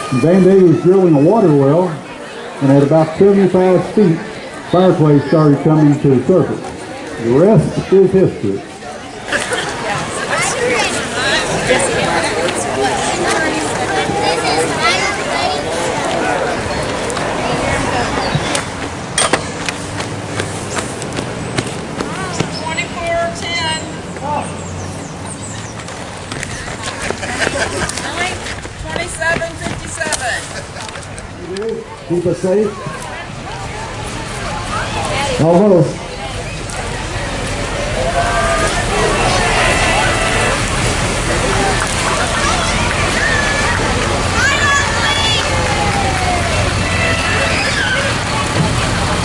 Vandalia was drilling a water well, and at about 75 feet, fireplace started coming to the surface. The rest is history. Keep us safe. Almost.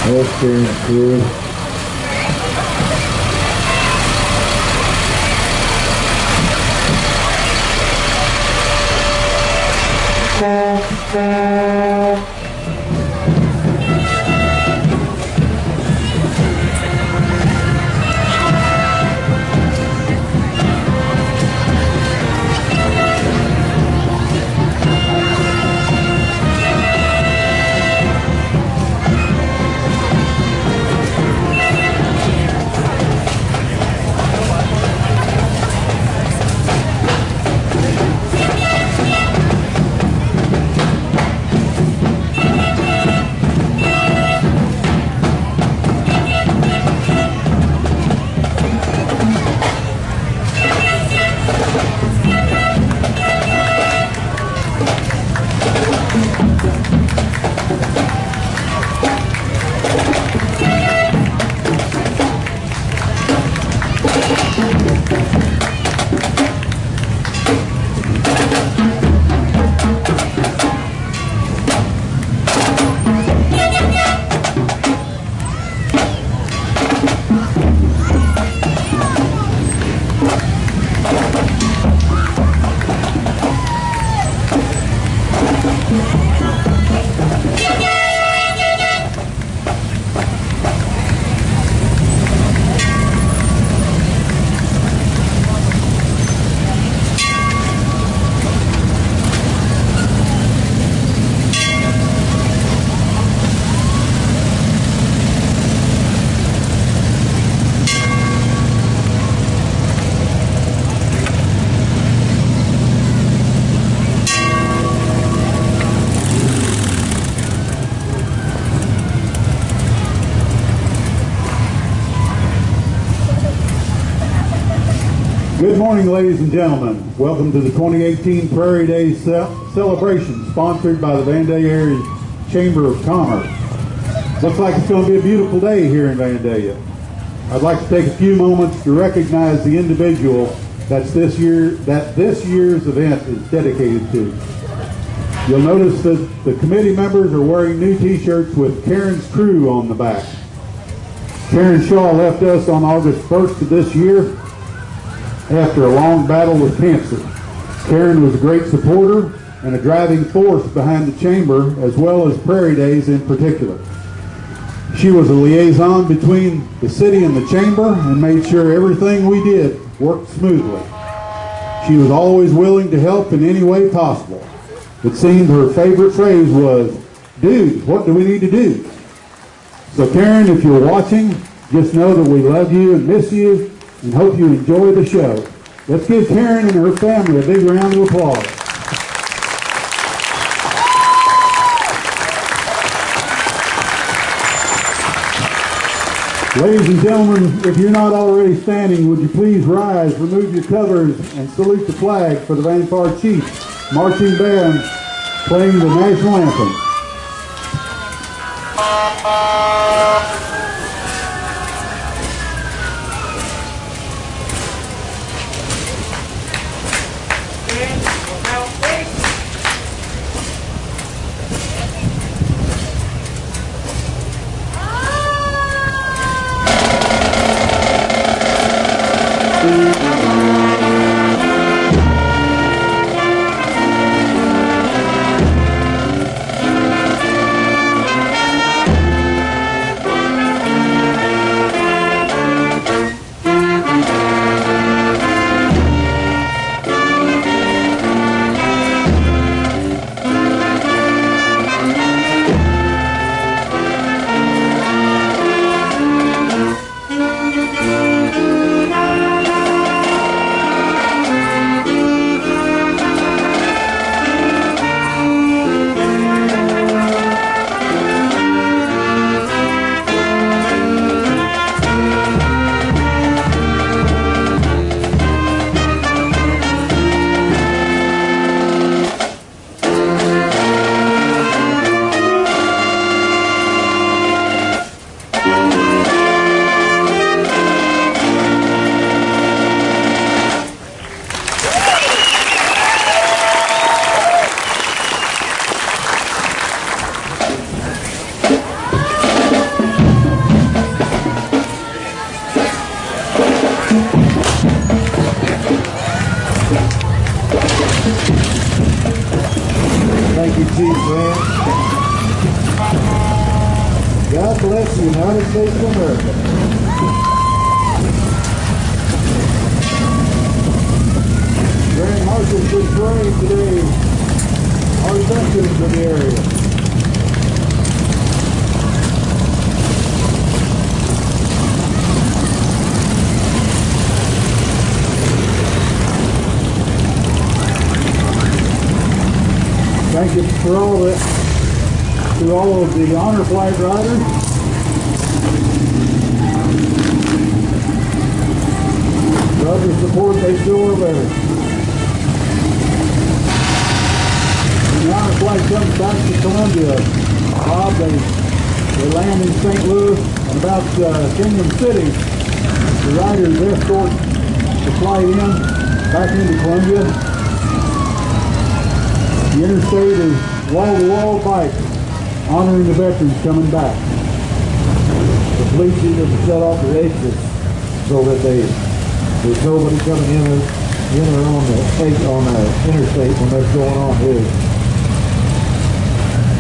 Okay, good. Good morning, ladies and gentlemen. Welcome to the 2018 Prairie Days celebration, sponsored by the Vandalia Area Chamber of Commerce. Looks like it's going to be a beautiful day here in Vandalia. I'd like to take a few moments to recognize the individual that this year's event is dedicated to. You'll notice that the committee members are wearing new t-shirts with Karen's Crew on the back. Karen Shaw left us on August 1st of this year after a long battle with cancer. Karen was a great supporter and a driving force behind the chamber, as well as Prairie Days in particular. She was a liaison between the city and the chamber and made sure everything we did worked smoothly. She was always willing to help in any way possible. It seemed her favorite phrase was, "Dude, what do we need to do?" So Karen, if you're watching, just know that we love you and miss you and hope you enjoy the show. Let's give Karen and her family a big round of applause. Ladies and gentlemen, if you're not already standing, would you please rise, remove your covers, and salute the flag for the Vandalia Chiefs marching band playing the national anthem. Thank you, Chief Grant. God bless the United States of America. Grand Marshal's been praying today. Our veterans in the area. Thank you for all of the honor flag riders. For other support they still are there. When the honor flag comes back to Columbia, Bob, they land in St. Louis and about Kingdom City. The riders escort the flight in back into Columbia. The interstate is wall-to-wall bikes honoring the veterans coming back. The police even shut off the exits so that there's nobody coming in or on the interstate when that's going on here.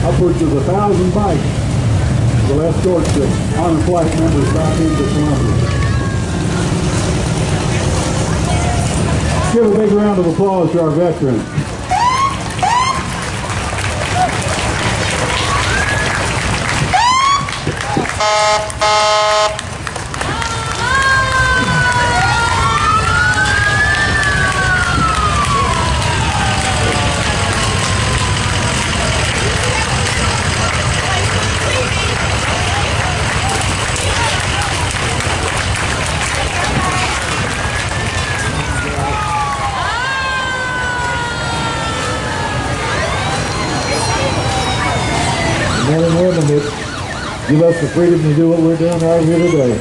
Upwards of 1,000 bikes will escort the honor flight members back into Columbia. Give a big round of applause to our veterans. Men and women that give us the freedom to do what we're doing right here today.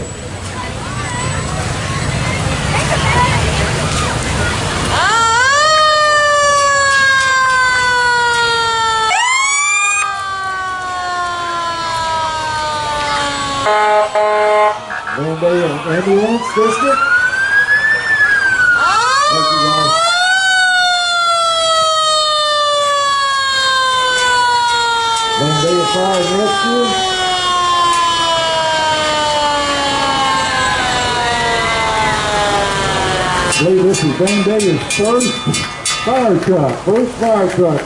Vandalia Ambulance District. Thank you, guys. Vandalia Fire and Rescue. I believe this is Vandalia's first fire truck. First fire truck.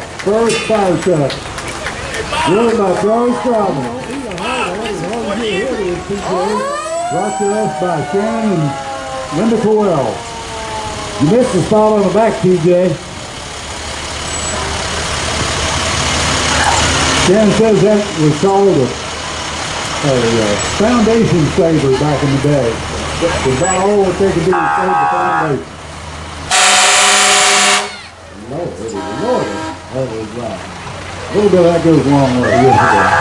Driven by Charles Strawman. Brought to us by Shannon and Linda Cowell. You missed the spot on the back, TJ. Shannon says that was called a foundation saver back in the day. It's about all that they could do to save the foundation. Lord, that was right. A little bit of that goes a long way. Yes, it does.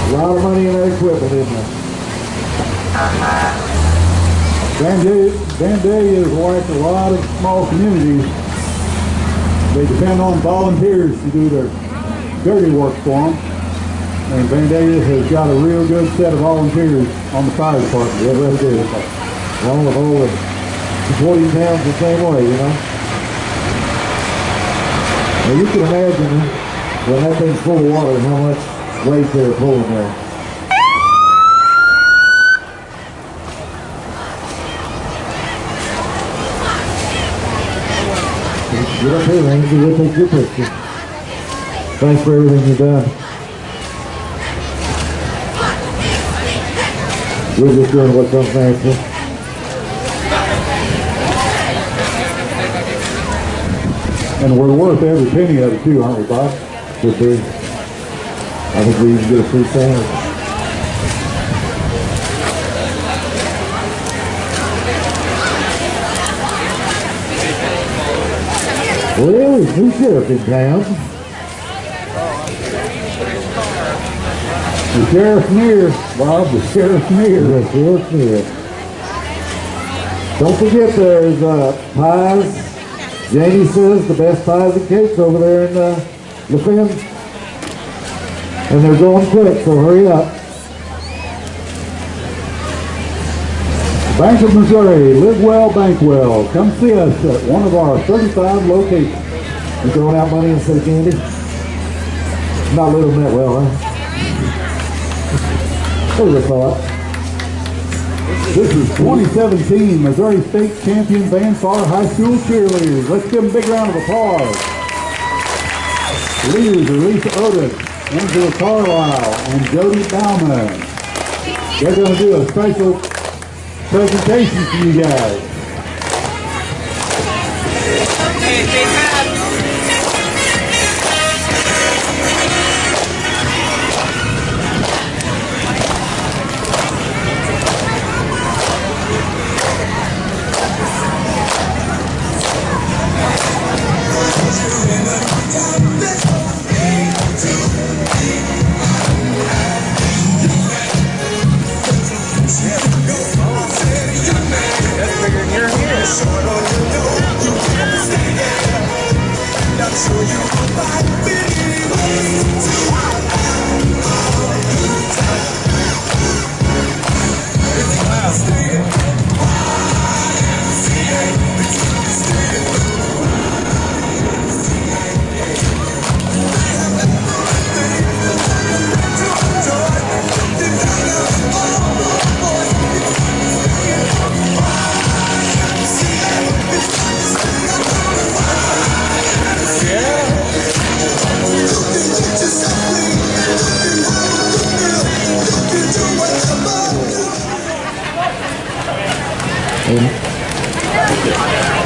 A lot of money in that equipment, isn't there? Vandalia is like a lot of small communities. They depend on volunteers to do their dirty work for them. And Vandalia has got a real good set of volunteers on the fire department. Yeah, really do. Along with all the supporting towns the same way, you know. Now you can imagine when that thing's full of water how much weight they're pulling there. Get up here, Randy. We'll take your picture. Thanks for everything you've done. We're just doing what comes natural. And we're worth every penny of it too, aren't we, Bob? Should be. I think we even get a free sandwich. Well, there's a new sheriff in town. The sheriff's near, Bob. The sheriff's near. The sheriff's near. Don't forget there's pies. Jamie says the best pies and cakes over there in LaFinn. And they're going quick, so hurry up. Bank of Missouri, live well, bank well. Come see us at one of our 35 locations. You throwing out money instead of candy? Not little met well, huh? Who'd have thought? This is 2017 Missouri State Champion Van Far High School cheerleaders. Let's give them a big round of applause. The leaders are Lisa Otis, Angela Carlisle, and Jody Bauman. They're going to do a special presentation for you guys.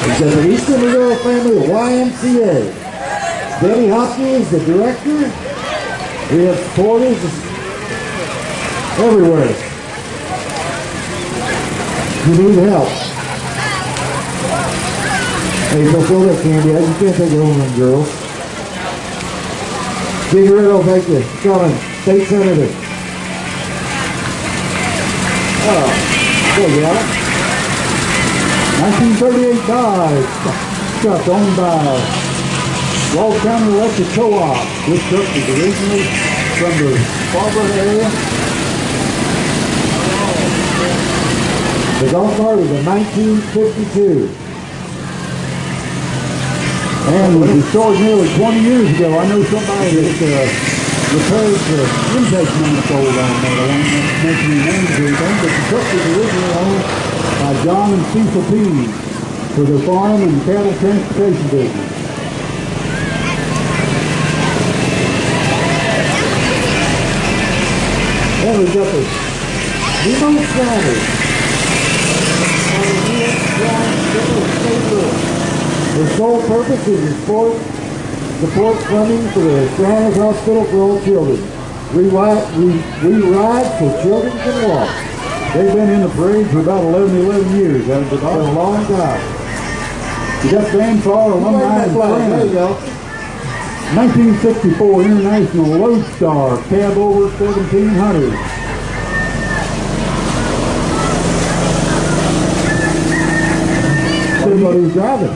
He's got the Eastern Missouri family of YMCA. Betty Hopkins, the director. We have supporters everywhere. You need help. Hey, don't throw that candy out. You can't take it home, them girls. Get rid of, thank you. Coming, state senator. Oh, there you go. 1938 Dodge, truck owned by Walls County Electric Co-op. This truck was originally from the Barbara area. The golf cart was in 1952. And was destroyed nearly 20 years ago. I know somebody that repaired the intake manifold on that. I won't mention any names or anything, but the truck was originally owned by John and Cecil Pease for their farm and cattle transportation business. And we've got the remote sliders. Their sole purpose is to support funding for the Shriners Hospital for All Children. We ride so children can walk. They've been in the parade for about 11 years. That's been a long time. You got Van Far alumni and friends. There you go. 1964 International Lodestar Cab Over 1700. Everybody who's driving.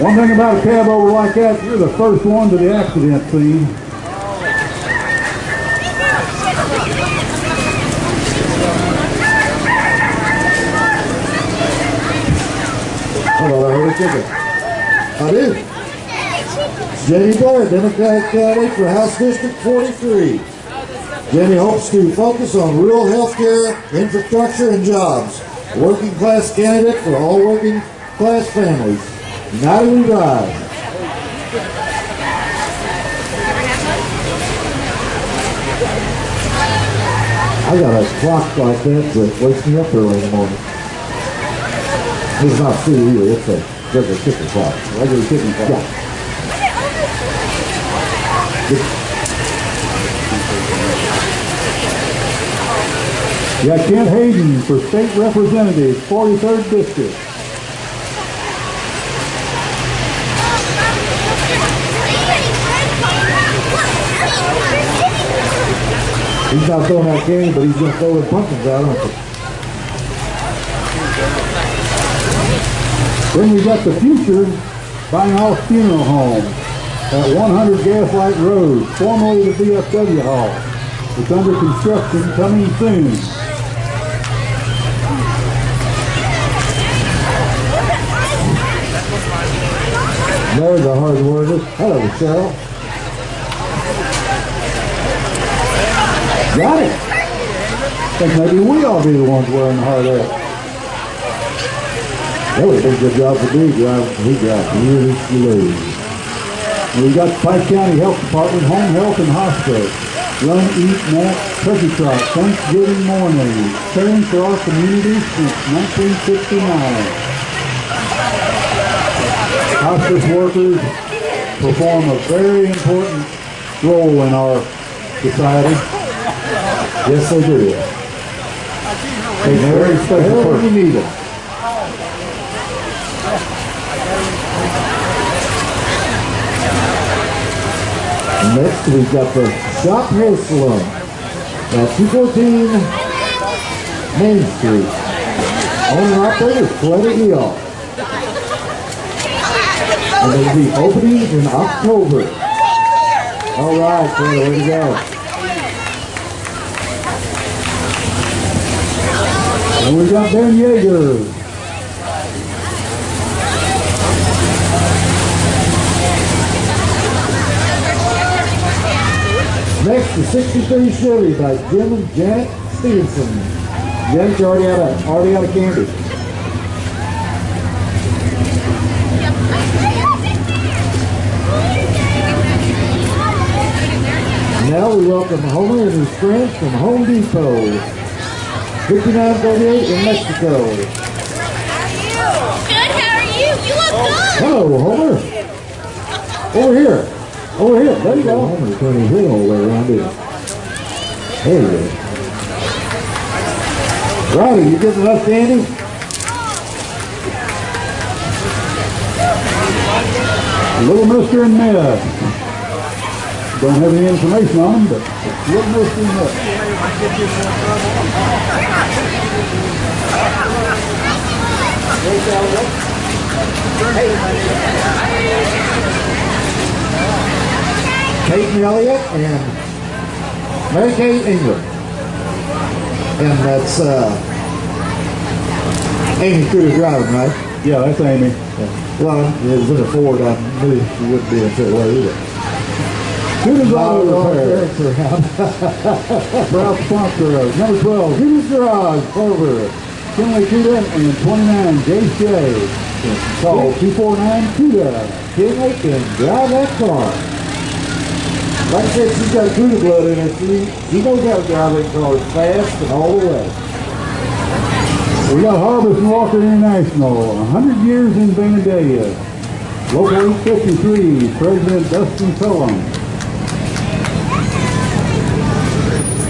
One thing about a cab over like that, you're the first one to the accident scene. Hello, I heard a ticket. I do. Jenny Blair, Democratic candidate for House District 43. Jenny hopes to focus on rural health care, infrastructure, and jobs. Working class candidate for all working class families. United we ride. I got a clock like that that wakes me up early in the morning. It's not food either, it's a regular kitchen clock. Regular kitchen clock. Yeah. You got Kent Hayden for State Representative, 43rd District. He's not throwing out candy, but he's going to throw the pumpkins out on it. Then we got the future Buying House Funeral Home at 100 Gaslight Road, formerly the VFW Hall. It's under construction, coming soon. There's a hard worker. Hello, Cheryl. Got it. I think maybe we ought to be the ones wearing the hard hat. That was a big good job for D driving. He got really slow. We got the Pike County Health Department, Home Health and Hospice. Run, eat, nap, turkey trot, Thanksgiving morning. Caring for our community since 1969. Hospice workers perform a very important role in our society. Yes, they do. They're very special Wherever you need them. Next, we've got the Shop Hair Salon at 214 Main Street. Owner operator, Fleta Eal. And they'll be opening in October. All right, Fleta, way to go. And we got Ben Yeager. Next, the 63 Chevy by Jim and Janet Stevenson. Janet's already out of candy. Now we welcome Homer and his friends from Home Depot. 5938 in Mexico. Good, how are you? You look good! Hello, Homer. Over here. Over here. There you go. Homer's turning his all the way around it. There you go. Riley, you getting enough candy? Little Mister and Meth. Don't have any information on them, but Little Mister and Meth. Kate and Elliott and Mary Kate England. And that's Amy Cruz driving, right? Yeah, that's Amy. Yeah. Well, it was in a Ford. I knew she wouldn't be in that way either. Hooters Auto Repair. Proud sponsor of number 12, Hooters Garage, over. Kenley Cuda and 29 Jace J. Call 249 Cuda. Kenley can drive that car. Like I said, she's got Cuda blood in her. She knows how to drive that car fast and all the way. We got Harbison Walker International, 100 years in Vandalia. Local 853, President Dustin Pelham.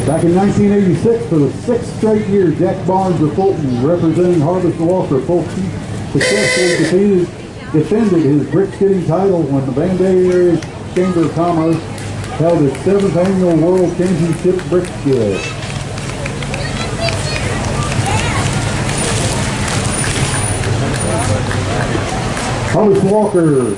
Back in 1986, for the 6th straight year, Jack Barnes of Fulton, representing Harbison Walker, Fulton successfully defended his brick skidding title when the Vandalia Area Chamber of Commerce held its 7th annual World Championship Brick Skid. Harbison Walker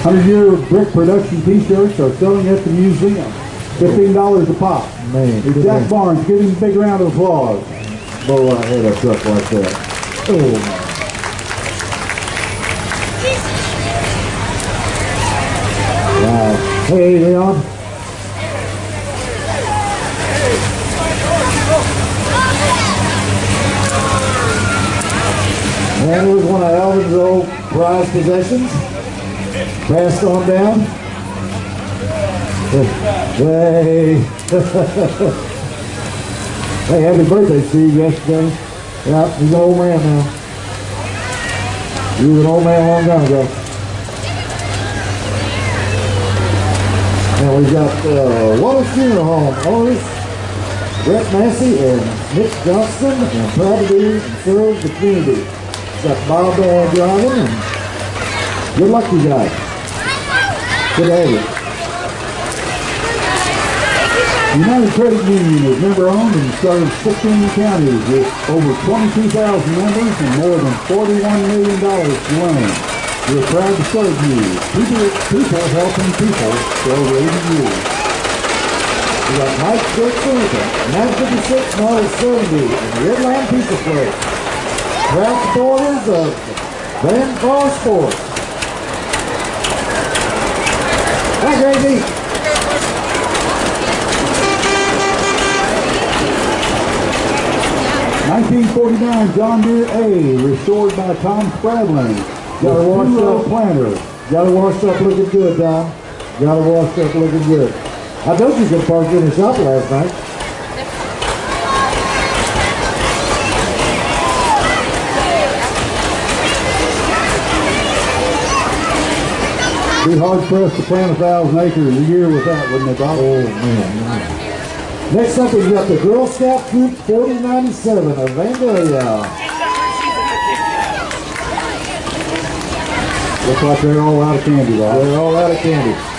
100-year brick production t-shirts are selling at the museum. $15 a pop. Man, Jack Barnes, give him a big round of applause. blow our head up truck like that. Oh. Wow. Hey, Leon. And it was one of Alvin's old prized possessions. Passed on down. Hey. Hey, happy birthday, Steve, yesterday. Yeah, he's an old man now. He was an old man a long time ago. And we've got Wallace Funeral Home owners, Brett Massey and Nick Johnston, and proud to be and serve the community. Got Bob driving, and good luck, you guys. Good to have you. United Credit Union is member-owned and serves 16 counties with over 22,000 members and more than $41 million to loan. We're proud to serve you. People helping people for over 80 years. We got Mike Dick Furniture, 956 Model 70, and Redline Pizza Place. Proud supporters of Van Car Sports. Hi, Gracie. 1949 John Deere A, restored by Tom Spradling. Got her washed up. Planter. Got her washed up looking good, Tom. Got her washed up looking good. I told you could park in the shop last night. Be hard pressed to plant 1,000 acres a year with that, wouldn't it, Bob? Oh, man. Next up, we've got the Girl Scout Troop 4097 of Vandalia. Looks like they're all out of candy, Bob. They're all out of candy.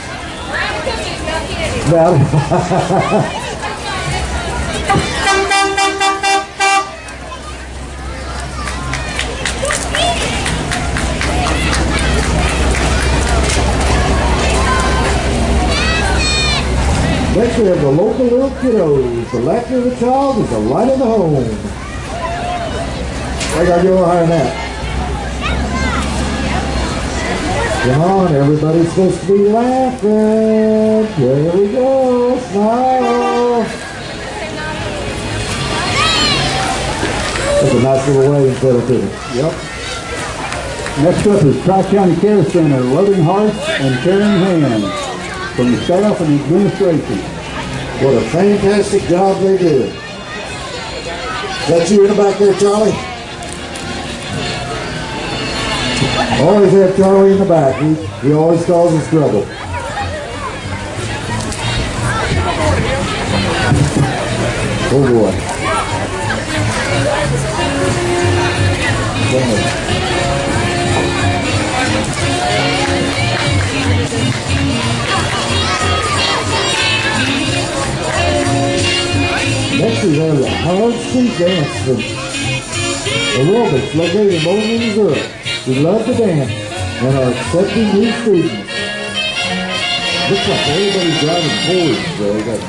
Next we have the local little kiddos. The laughter of the child is the light of the home. I gotta go higher than that. Come on, everybody's supposed to be laughing. There we go. Smile. That's a nice little way instead of it. Yep. Next up is Tri-County Care Center, Loving Hearts and Caring Hands, from the staff and administration. What a fantastic job they did. Is that you in the back there, Charlie? Always have Charlie in the back. He always causes trouble. Oh boy. Next we have the Hard Street Dance from aerobics located in Bowling, Missouri. We love to dance and are accepting new students. Looks like everybody's driving forward, so we got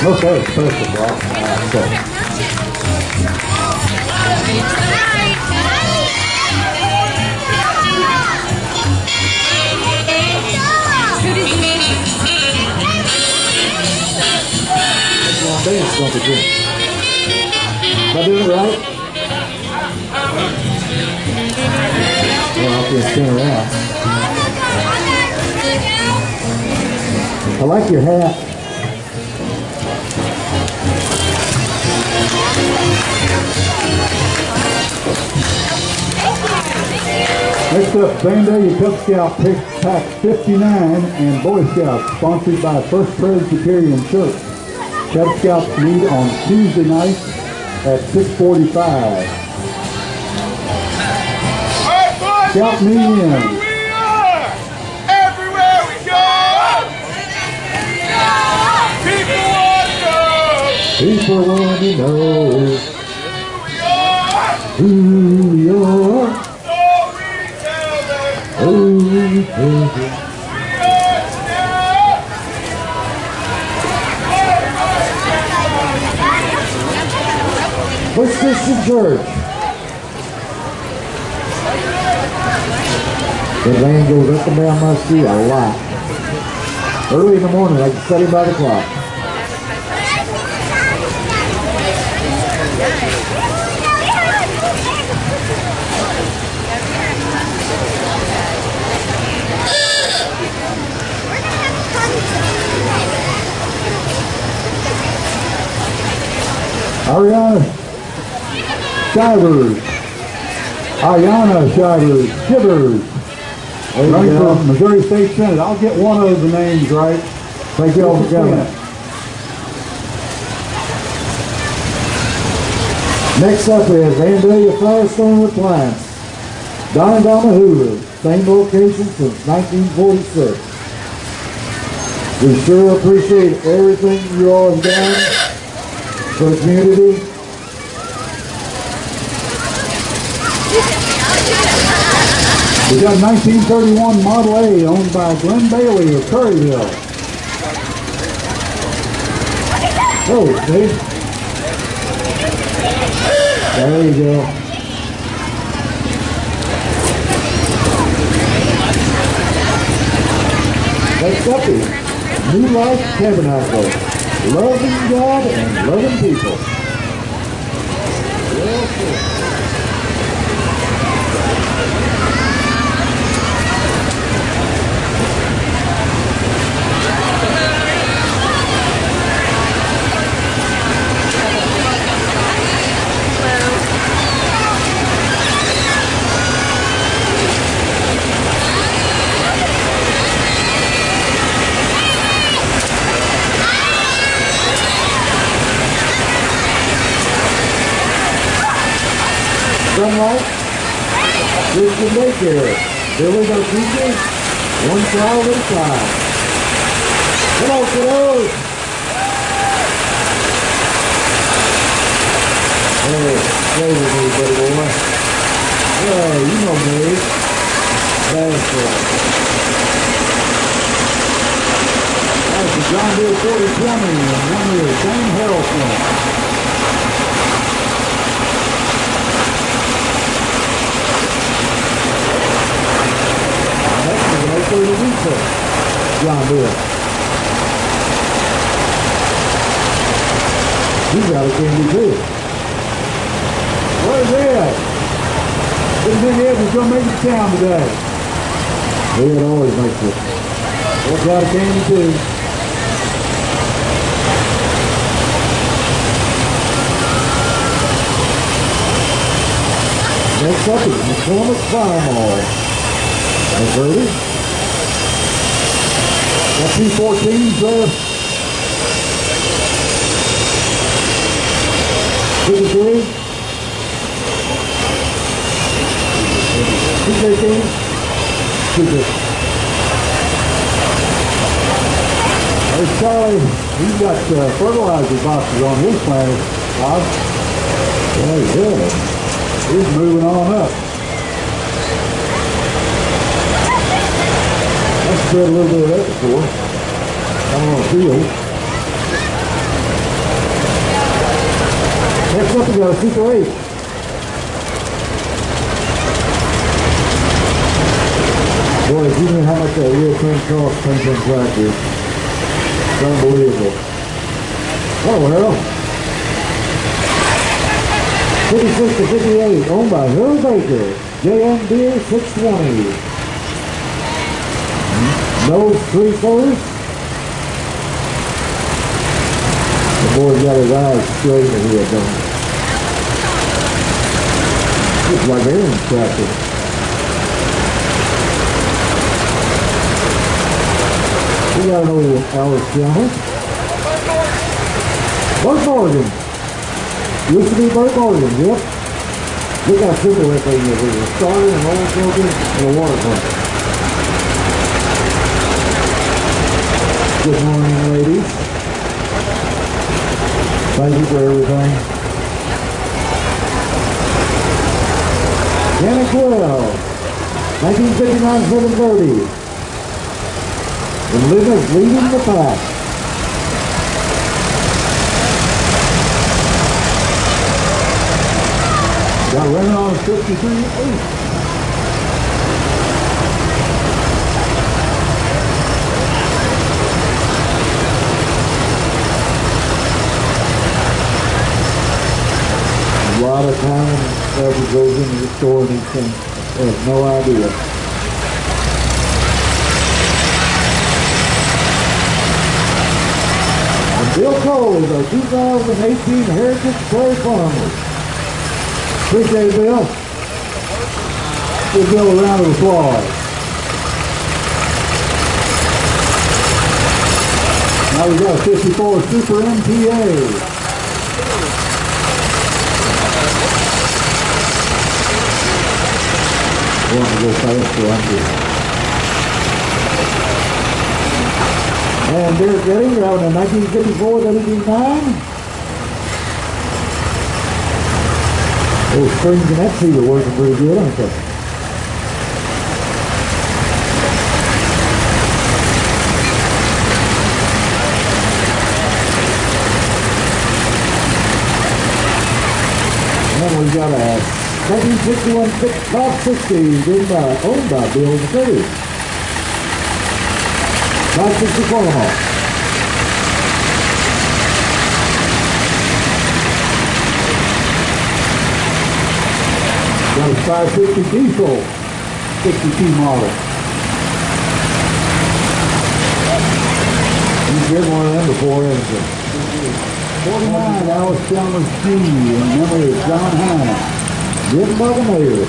Okay, perfect, Bob. dance, don't be good. Am I doing it right? Well, I can spin around. I like your hat. Next up, Vandalia Cub Scout Pack 59 and Boy Scouts, sponsored by First Presbyterian Church. Cub Scouts meet on Tuesday night at 6:45. Scout meeting in. Everywhere we go, people want to know People want to know who you are. So we tell them, Oh, baby. First Christian Church. The van goes up and down my street a lot. Early in the morning, I can set him by the clock. Ayana Shivers, Shivers, running for Missouri State Senate. I'll get one of the names right. Thank you all for coming. Next up is Vandalia Firestone Appliance. Don and Donna Hoover, same location since 1946. We sure appreciate everything you all have done for the community. We got 1931 Model A owned by Glenn Bailey of Prairieville. Oh, see? There you go. Next up is New Life Tabernacle, loving God and loving people. Yes, sir. Sunlight, Christian daycare, building our future, one child at a time. Come on, kiddos! Hey, stay with me, buddy boy. Yeah, you know me. That's right. That's the John Deere 4020 and 1 year, same Harold plant. For the research, John Deere. He's got a candy too. Where's Ed? Didn't think Ed was going to make it to town today. Ed always makes it. Ed's got a candy too. Next up is McCormick Farm Mall. That's Brady. Got 214s there. 53. 215. 250. There's Charlie. He's got fertilizer boxes on his plant. Very good. He's moving on up. Spread a little bit of that before. I'm on the field. Next up, we got a Super 8. Boy, if you knew how much that real thing costs, comes in tractor. It's unbelievable. Oh, well. 56 to 58, owned by Harold Baker. JM Deere 620. Those 3/4. The boy's got his eyes straight in the head, don't he? Looks like Aaron's tractor. We got an old Alice channel. Burt Morgan. Used to be Burt Morgan, yep. We got super wet thing here. There's a starter, an oil filter, and a water pump. Good morning, ladies. Thank you for everything. Janet Quill, 1959-730. And Linda's leading the pack. Got running on 53-8. A lot of time and effort goes into the store and these things. I have no idea. And Bill Cole is our 2018 Heritage Prairie Farmer. Appreciate it, Bill. Give Bill a round of applause. Now we got a 54 Super MPA. I want to go faster, I'm good. And Derek Getting, driving a 1954 WD9. Those springs in that seat are working pretty good, aren't they? And we got a 1961 560 owned by Bill McCurdy. 564. Got a 550 diesel, 62 model. You've driven one of them before, haven't you? 49 Alice Chalmers G in memory of John Hine. Driven by the mayor.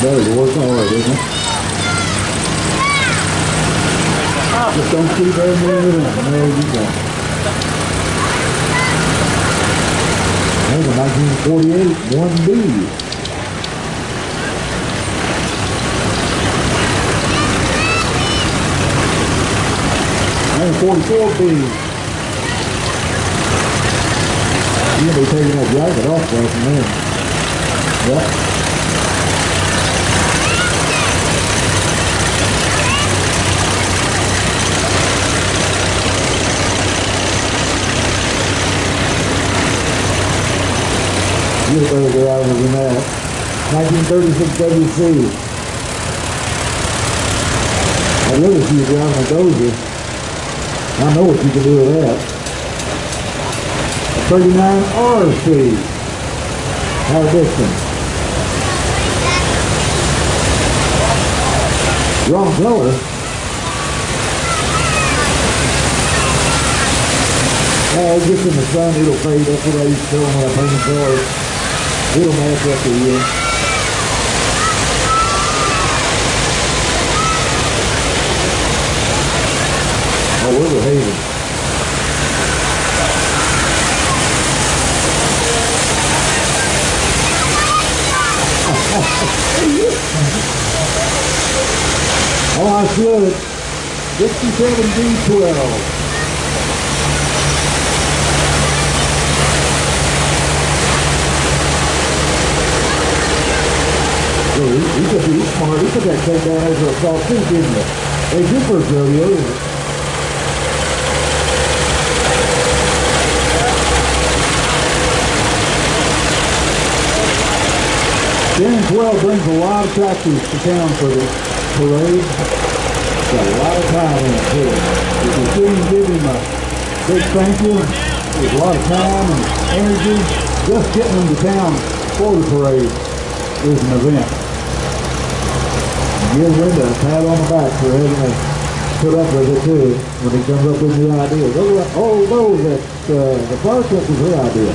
Better work hard, isn't it? Just don't see very many of them. No, you don't. There's a 1948 1B. 44B. You're going to be taking that jacket off there from there. Yep. You're better go out than that. 1936 WC. I'd rather see you driving a Dozer. I know what you can do with that. 39 RC. Harbison. Wrong color. Just in the sun, it'll fade. That's what I used to tell them when I paint the cars. It'll match after a year. Oh, we're behaving. Oh, I should. 67D12. He could be smart. He put that thing down there for a soft too, didn't he? Hey, good for a rodeo, isn't it? Denton 12 brings a lot of tractors to town for the parade. Got a lot of time in it, too. If you see him, give him a big thank you. There's a lot of time and energy. Just getting them to town for the parade is an event. Give Linda a pat on the back for having to put up with it, too, when he comes up with new ideas. Those that the fire truck was her idea.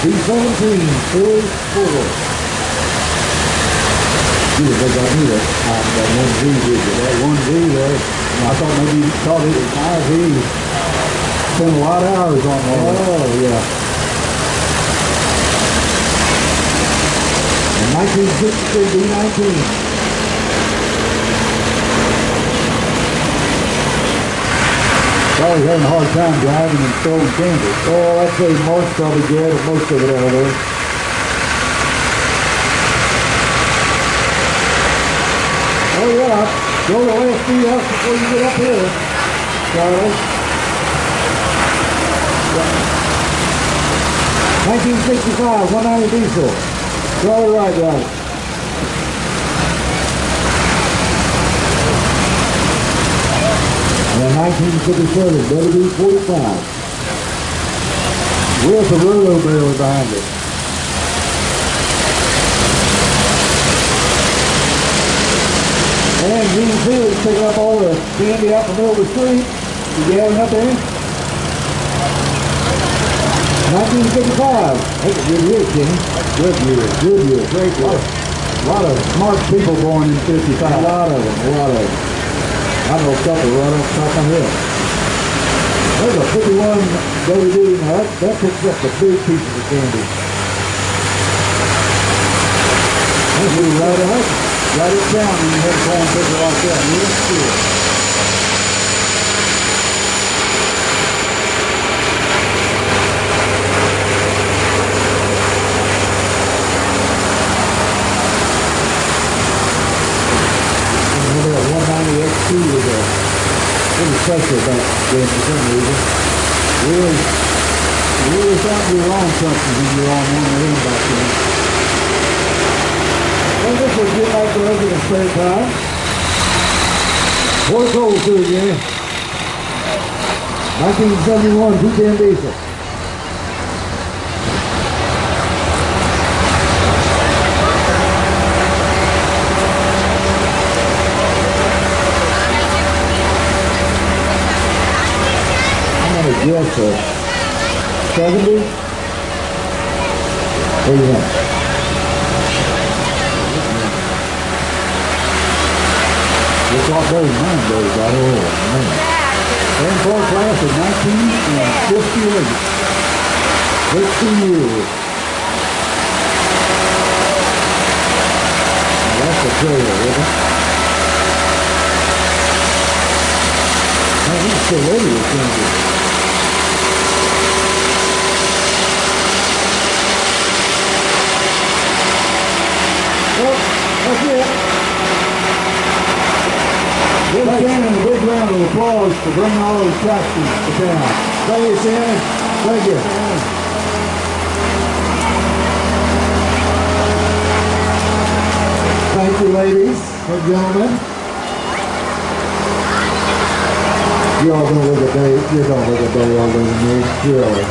B-17, Series 4. You think I knew that? That 1Z, did you? That 1Z there, I thought maybe you thought it was an IV. Spent a lot of hours on that. Oh, yeah. And 1963 B-19. Probably having a hard time driving and throwing candy. Oh, I'd say Mark's probably good at most of it out there. Oh yeah, go to the last few hours before you get up here, Charlie. 1965, 190 diesel. Charlie Wright got it. And 1957, WD-45. With a roto barrel behind it. And Gene Fields picking up all the candy out the middle of the street. You gathering up there? 1955. That's a good year, Kenny. Good year. Good year. Great year. A lot of smart people born in 55. A lot of them. I know a couple right off the top of my head. There's a 51 WD now. That picks up the big pieces of candy. That's really right up. Right it down when you have a corn picker like that. Yes, sure. special back then for some reason. Really thought you were on something when you were on one of them back then. Well, this will get like the regular spare time. Four goals to it, yeah. 1971 210 diesel. Yes, sir. 70? What do you think? It's all better than mine, though, by the way. Man. And for class of 1958. 60 years. Now that's a trailer, isn't it? Man, he's still ready to change it. That's it. Big Shannon, a big round of applause to bring all those tractors to town. Thank you, Shannon. Thank you. Thank you, ladies and gentlemen. You all gonna look at Dave. You're gonna look at Dave older than me. Really.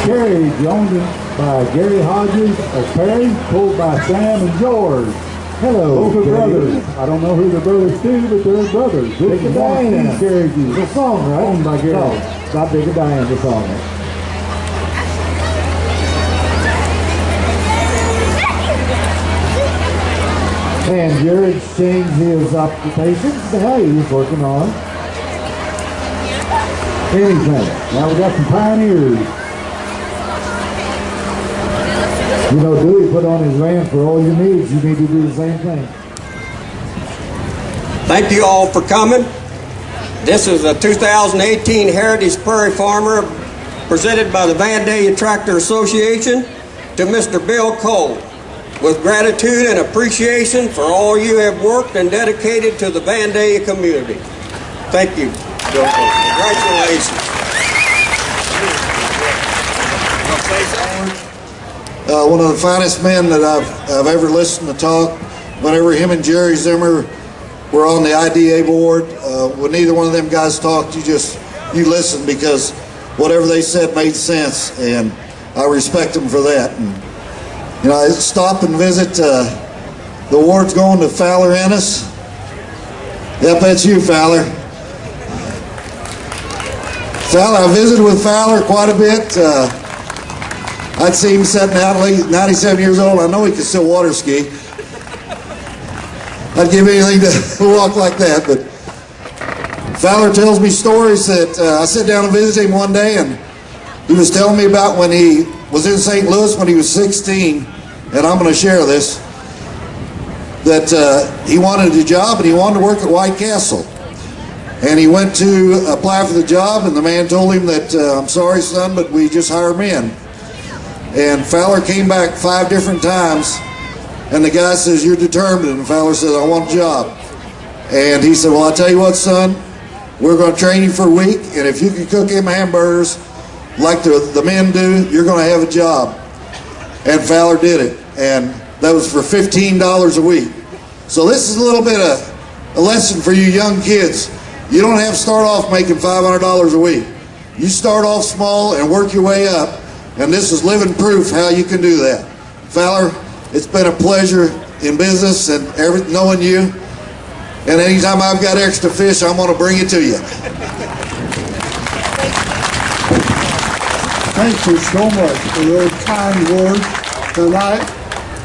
Carriage owned by Gary Hodges of Perry, pulled by Sam and George. Hello, Both are Dave. brothers. I don't know who the brothers to, but they're brothers. This Big is one of Diane. these carriages. It's a song, right? Owned by Gary. No, it's not Big Diane, the song. And Jared's changed his occupation. How he's working on anything. Now we got some pioneers. You know, Dewey put on his van for all your needs. You need to do the same thing. Thank you all for coming. This is a 2018 Heritage Prairie Farmer presented by the Vandalia Tractor Association to Mr. Bill Cole. With gratitude and appreciation for all you have worked and dedicated to the Vandalia community. Thank you, Bill Cole. Congratulations. One of the finest men that I've ever listened to talk. Whenever him and Jerry Zimmer were on the IDA board, when neither one of them guys talked, you listened because whatever they said made sense, and I respect them for that. And, you know, I stop and visit. The award's going to Fowler Ennis. Yep, that's you, Fowler. Fowler, I visited with Fowler quite a bit. I'd see him sitting out late, 97 years old. I know he can still water ski. I'd give anything to walk like that. But Fowler tells me stories that I sat down and visited him one day, and he was telling me about when he was in St. Louis when he was 16, and I'm going to share this, that he wanted a job and he wanted to work at White Castle. And he went to apply for the job, and the man told him that, I'm sorry, son, but we just hire men. And Fowler came back 5 different times, and the guy says, you're determined. And Fowler says, I want a job. And he said, well, I'll tell you what, son, we're going to train you for a week, and if you can cook him hamburgers like the men do, you're going to have a job. And Fowler did it, and that was for $15 a week. So this is a little bit of a lesson for you young kids. You don't have to start off making $500 a week. You start off small and work your way up. And this is living proof how you can do that. Fowler, it's been a pleasure in business and knowing you. And anytime I've got extra fish, I'm going to bring it to you. Thank you so much for those kind words tonight.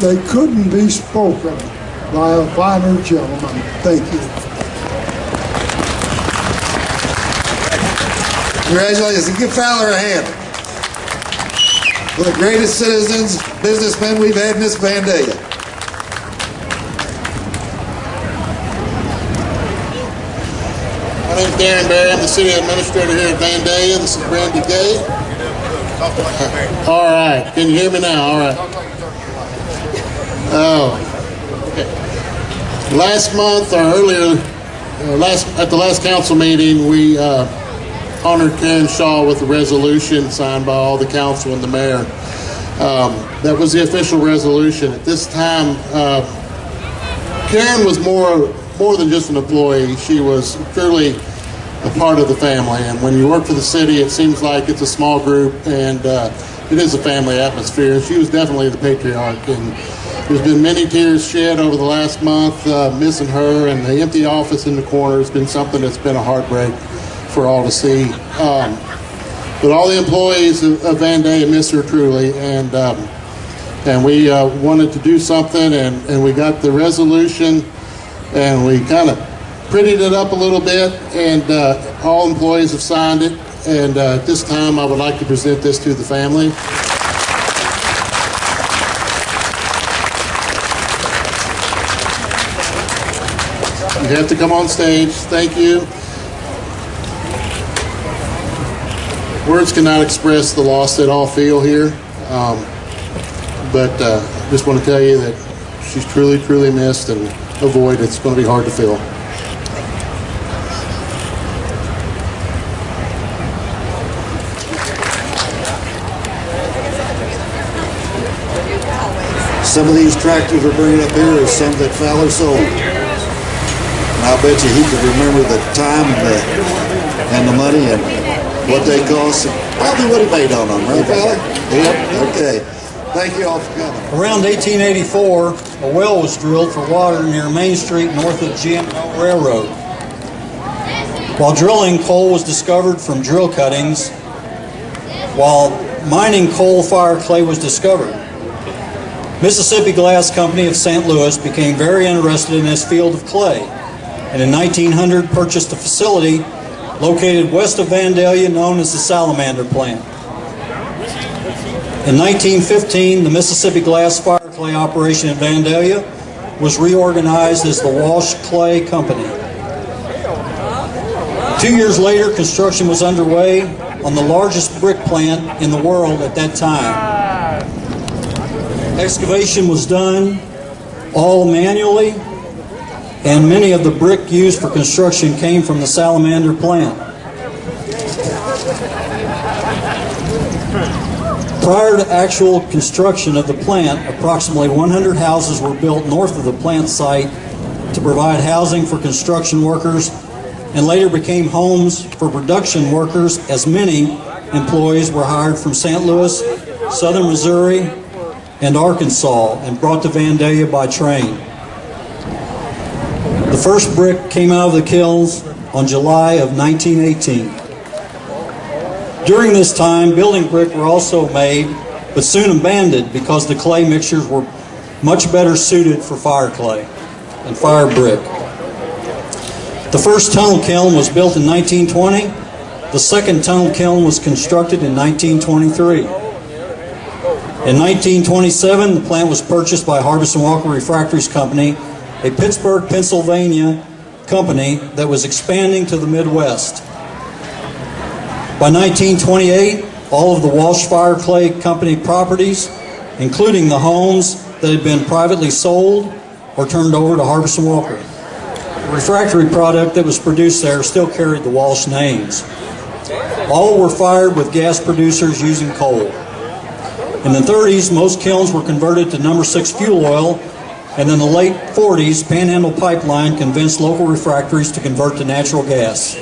They couldn't be spoken by a finer gentleman. Thank you. Congratulations. Give Fowler a hand. One of the greatest citizens, businessmen we've had in this Vandalia. My name is Darren Barry. I'm the city administrator here at Vandalia. This is Brandy Gay. All right, can you hear me now? All right. Okay. Last month, or earlier, at the last council meeting, we honored Karen Shaw with a resolution signed by all the council and the mayor. That was the official resolution. At this time, Karen was more than just an employee. She was truly a part of the family, and when you work for the city, it seems like it's a small group, and it is a family atmosphere. She was definitely the patriarch, and there's been many tears shed over the last month missing her, and the empty office in the corner has been something that's been a heartbreak for all to see. But all the employees of Vandalia miss her truly, and we wanted to do something, and we got the resolution, and we kind of prettied it up a little bit, and all employees have signed it. And at this time, I would like to present this to the family. You have to come on stage. Thank you. Words cannot express the loss that all feel here, but just want to tell you that she's truly, truly missed, and a void it's going to be hard to fill. Some of these tractors we're bringing up here are some that Fowler sold. And I'll bet you he could remember the time and the money and what they cost, and probably what he made on them, right, Fowler? Yep. Okay. Thank you all for coming. Around 1884, a well was drilled for water near Main Street north of GM Railroad. While drilling, coal was discovered from drill cuttings, while mining coal-fired clay was discovered. Mississippi Glass Company of St. Louis became very interested in this field of clay, and in 1900 purchased a facility located west of Vandalia known as the Salamander Plant. In 1915, the Mississippi Glass Fire Clay operation in Vandalia was reorganized as the Walsh Clay Company. 2 years later, construction was underway on the largest brick plant in the world at that time. Excavation was done all manually, and many of the brick used for construction came from the Salamander plant. Prior to actual construction of the plant, approximately 100 houses were built north of the plant site to provide housing for construction workers, and later became homes for production workers, as many employees were hired from St. Louis, southern Missouri, and Arkansas, and brought to Vandalia by train. The first brick came out of the kilns on July of 1918. During this time, building brick were also made, but soon abandoned because the clay mixtures were much better suited for fire clay and fire brick. The first tunnel kiln was built in 1920. The second tunnel kiln was constructed in 1923. In 1927, the plant was purchased by Harbison Walker Refractories Company, a Pittsburgh, Pennsylvania company that was expanding to the Midwest. By 1928, all of the Walsh Fire Clay Company properties, including the homes that had been privately sold, were turned over to Harbison Walker. The refractory product that was produced there still carried the Walsh names. All were fired with gas producers using coal. In the 30s, most kilns were converted to No. 6 fuel oil, and in the late 40s, Panhandle Pipeline convinced local refractories to convert to natural gas.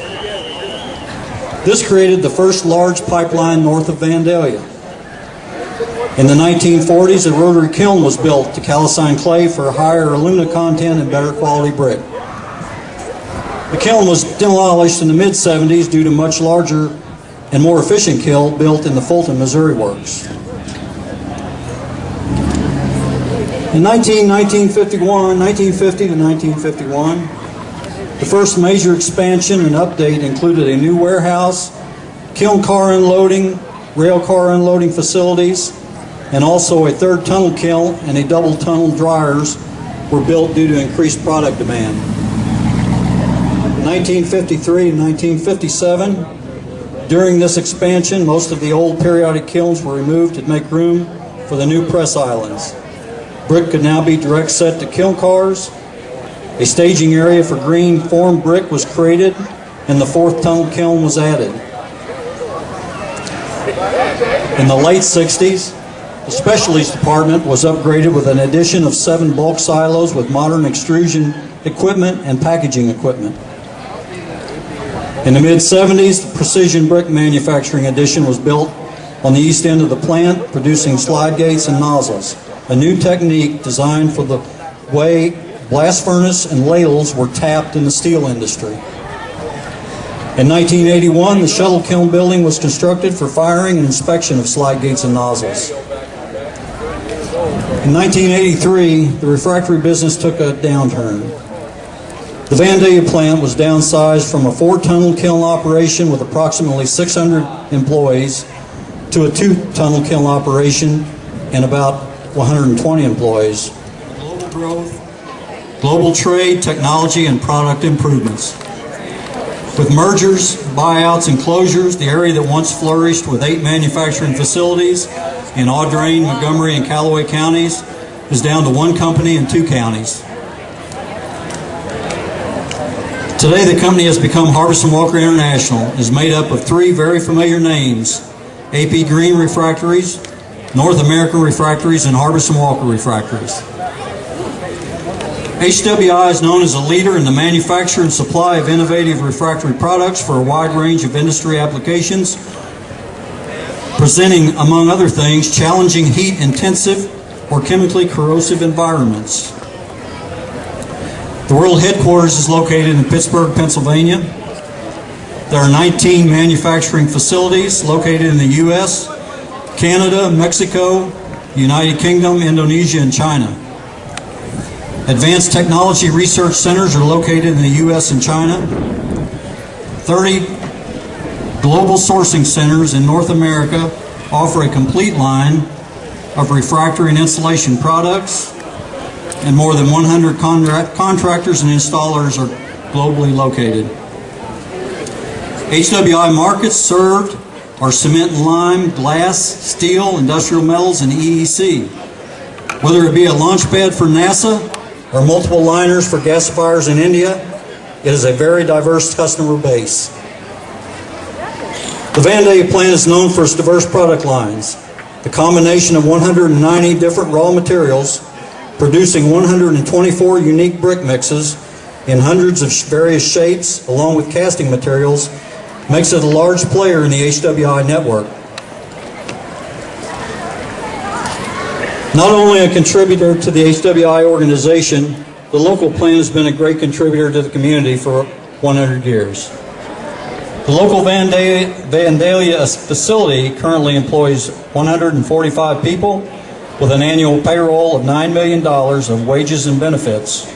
This created the first large pipeline north of Vandalia. In the 1940s, a rotary kiln was built to calcine clay for higher alumina content and better quality brick. The kiln was demolished in the mid-70s due to much larger and more efficient kiln built in the Fulton, Missouri works. In 1950 to 1951, the first major expansion and update included a new warehouse, kiln car unloading, rail car unloading facilities, and also a third tunnel kiln and a double tunnel dryers were built due to increased product demand. In 1953 and 1957, During this expansion, most of the old periodic kilns were removed to make room for the new press islands. Brick could now be direct set to kiln cars. A staging area for green formed brick was created, and the fourth tunnel kiln was added. In the late 60s, the specialties department was upgraded with an addition of 7 bulk silos with modern extrusion equipment and packaging equipment. In the mid-70s, the precision brick manufacturing addition was built on the east end of the plant, producing slide gates and nozzles, a new technique designed for the way blast furnace and ladles were tapped in the steel industry. In 1981, the shuttle kiln building was constructed for firing and inspection of slide gates and nozzles. In 1983, the refractory business took a downturn. The Vandalia plant was downsized from a 4-tunnel kiln operation with approximately 600 employees to a 2-tunnel kiln operation and about 120 employees. Global growth, global trade, technology, and product improvements. With mergers, buyouts, and closures, the area that once flourished with 8 manufacturing facilities in Audrain, Montgomery, and Callaway counties is down to 1 company and 2 counties. Today, the company has become Harbison Walker International, is made up of 3 very familiar names: AP Green Refractories, North American Refractories, and Harbison Walker Refractories. HWI is known as a leader in the manufacture and supply of innovative refractory products for a wide range of industry applications, presenting, among other things, challenging heat-intensive or chemically corrosive environments. The world headquarters is located in Pittsburgh, Pennsylvania. There are 19 manufacturing facilities located in the U.S., Canada, Mexico, United Kingdom, Indonesia, and China. Advanced technology research centers are located in the U.S. and China. 30 global sourcing centers in North America offer a complete line of refractory and insulation products, and more than 100 contractors and installers are globally located. HWI markets served are cement and lime, glass, steel, industrial metals, and EEC. Whether it be a launch pad for NASA or multiple liners for gasifiers in India, it is a very diverse customer base. The Vandalia plant is known for its diverse product lines. The combination of 190 different raw materials, producing 124 unique brick mixes in hundreds of various shapes, along with casting materials, makes it a large player in the HWI network. Not only a contributor to the HWI organization, the local plant has been a great contributor to the community for 100 years. The local Vandalia facility currently employs 145 people with an annual payroll of $9 million of wages and benefits.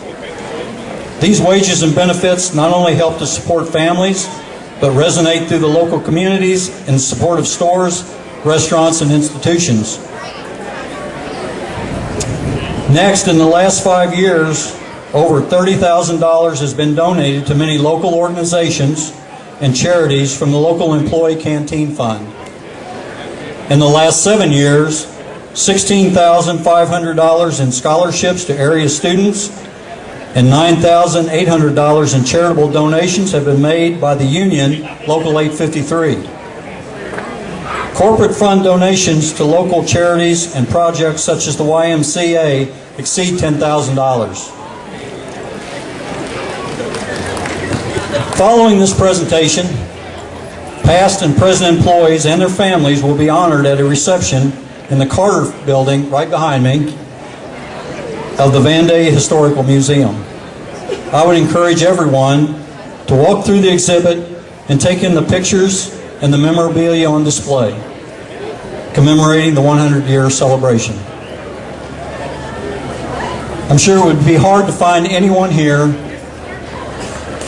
These wages and benefits not only help to support families, but resonate through the local communities in support of stores, restaurants, and institutions. Next, in the last 5 years, over $30,000 has been donated to many local organizations and charities from the local Employee Canteen Fund. In the last 7 years, $16,500 in scholarships to area students and $9,800 in charitable donations have been made by the union, Local 853. Corporate fund donations to local charities and projects such as the YMCA exceed $10,000. Following this presentation, past and present employees and their families will be honored at a reception in the Carter building right behind me of the Vandalia Historical Museum. I would encourage everyone to walk through the exhibit and take in the pictures and the memorabilia on display, commemorating the 100-year celebration. I'm sure it would be hard to find anyone here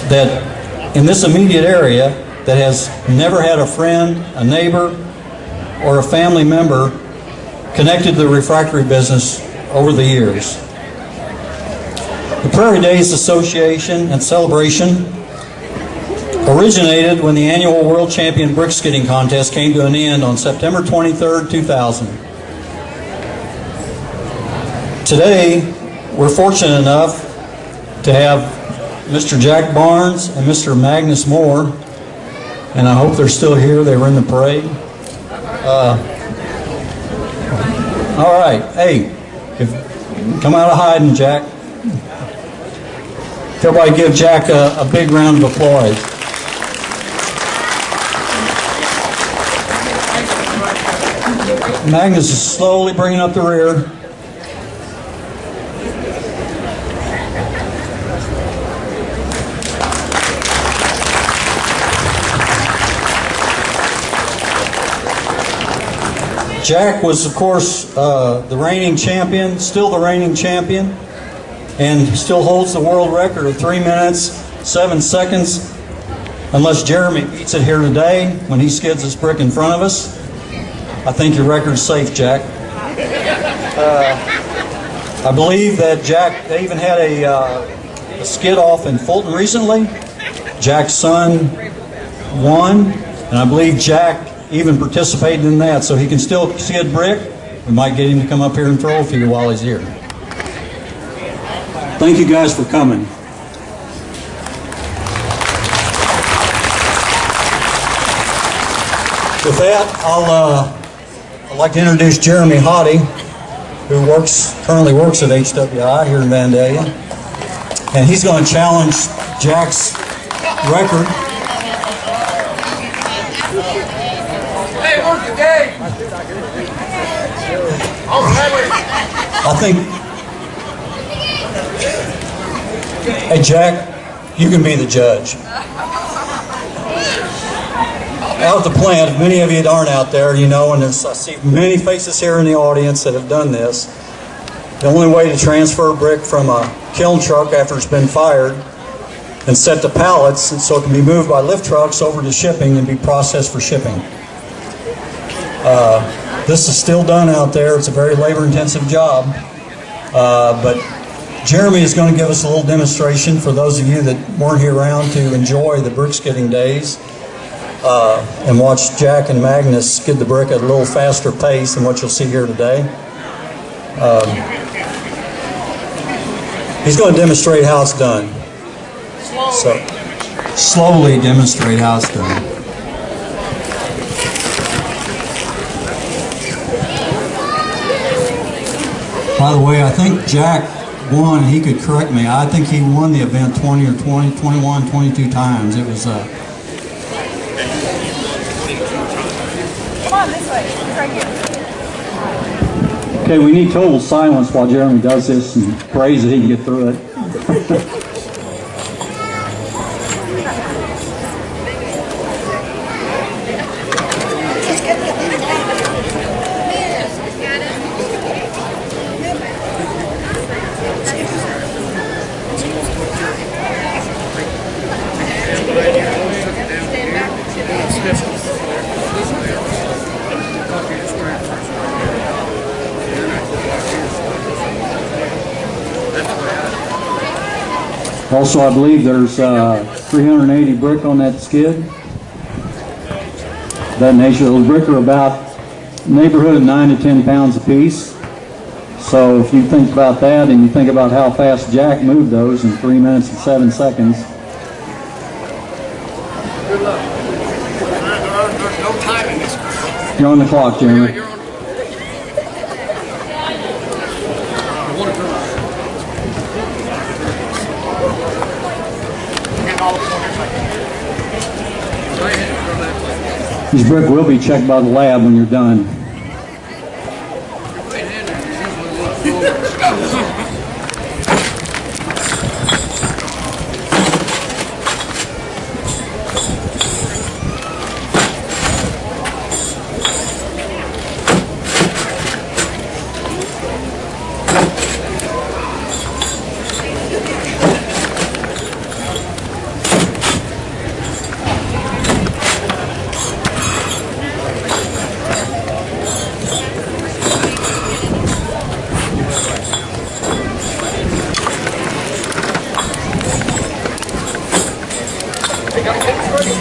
that in this immediate area that has never had a friend, a neighbor, or a family member connected to the refractory business over the years. The Prairie Days Association and Celebration originated when the annual World Champion Brick Skidding Contest came to an end on September 23, 2000. Today, we're fortunate enough to have Mr. Jack Barnes and Mr. Magnus Moore, and I hope they're still here. They were in the parade. All right. Hey, come out of hiding, Jack. Everybody give Jack a big round of applause. Magnus is slowly bringing up the rear. Jack was, of course, the reigning champion, still the reigning champion, and still holds the world record of 3 minutes, 7 seconds, unless Jeremy beats it here today when he skids this brick in front of us. I think your record's safe, Jack. I believe that Jack, they even had a skid off in Fulton recently. Jack's son won, and I believe Jack even participated in that, so he can still skid brick. We might get him to come up here and throw a few while he's here. Thank you guys for coming. With that, I'd like to introduce Jeremy Hottie, who currently works at HWI here in Vandalia, and he's going to challenge Jack's record. Hey, where's the game? I think, hey Jack, you can be the judge. Out at the plant, many of you aren't out there, you know, and I see many faces here in the audience that have done this. The only way to transfer brick from a kiln truck after it's been fired and set to pallets so it can be moved by lift trucks over to shipping and be processed for shipping. This is still done out there. It's a very labor-intensive job, but Jeremy is going to give us a little demonstration for those of you that weren't here around to enjoy the brick skidding days and watch Jack and Magnus skid the brick at a little faster pace than what you'll see here today. He's going to demonstrate how it's done. Slowly demonstrate how it's done. By the way, I think Jack won. He could correct me. I think he won the event 20 or 20, 21, 22 times. It was Come on this way. It's right here. Okay, we need total silence while Jeremy does this and prays that he can get through it. Also, I believe there's 380 brick on that skid. That nature, those brick are about neighborhood of 9 to 10 pounds a piece. So if you think about that and you think about how fast Jack moved those in 3 minutes and 7 seconds. Good luck. There's no time in this. You're on the clock, Jeremy. These brick will be checked by the lab when you're done.